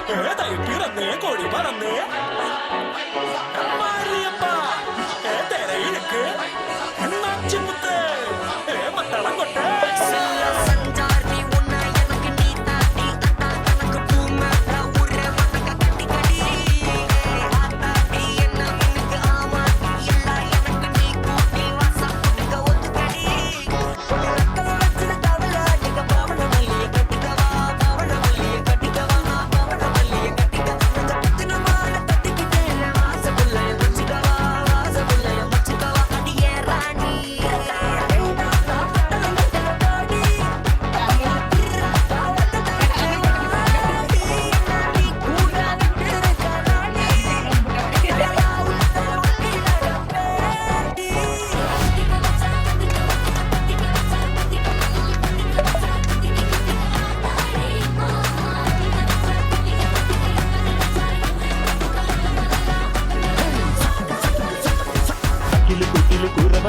பிறந்தே கோடி பறந்து மாரியப்பா தெரையிருக்கு நாச்சி முத்து மத்தளம் கொட்ட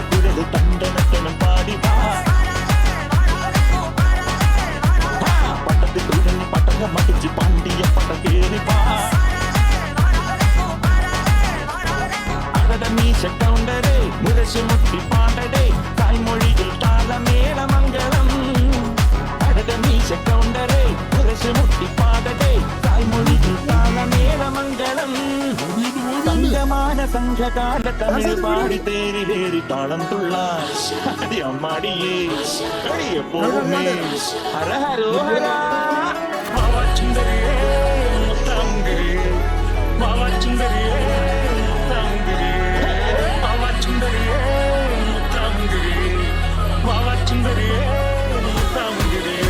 குரவ தண்டனத்தனம் பாடி பட்டத்துக்கு பட்டங்க மடிச்சு பாண்டிய பட்டக்கேறி அகட மீச கவுண்டரே முரசு முட்டி பாடடே தாய்மொழியில் தாள மேல மங்களம் அகட மீச கவுண்டரே முரசு முட்டி பாடடே தாய்மொழியில் தாள மேல மங்களம் தங்கமான சங்க கால தமிழ் பாடி தேறி வேறி தாளம் துள்ளார் அடி அம்மாடியே அடிய போமே ஹரஹரோஹரா மாவா சுந்தரியே முத்தங்கிரியே மாவா சுந்தரியே முத்தங்கிரியே மாவா சுந்தரியே முத்தங்கிரியே மாவா சுந்தரியே முத்தங்கிரியே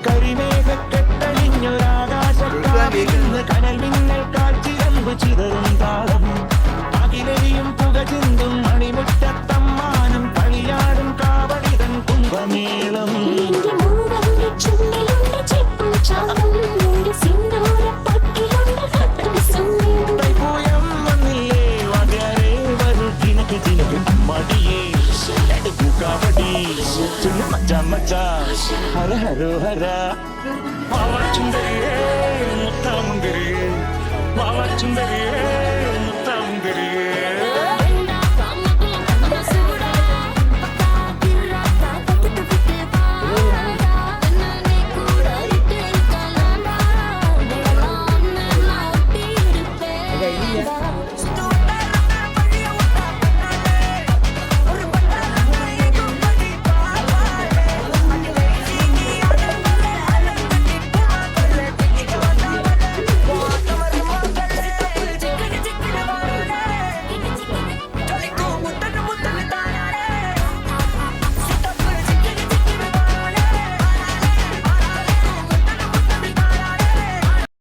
കരിമേഘ കെട്ടഴിഞ്ഞൊരാകാശത്താവിന്ന് കനൽ മിന്നൽ കാഴ്ചിരമ്പ് ചിതറും താളം അകിലരിയും പുക ചിന്തും മണിമുറ്റത്തമ്മാനും കളിയാടും കാവടിതൻ കുംഭമേളം തൈപ്പൂയം വന്നില്ലേ വകരേ വരു ജിനക്ക് ജിനക്ക് അമ്മടിയേ കാവടി സുന്നു മച്ചാ മച്ചാ ഹര ഹരോ ഹര മാവാ ചുന്ദരിയേ മുത്താമുന്ദരിയേ മാവാ ചുന്ദരിയേ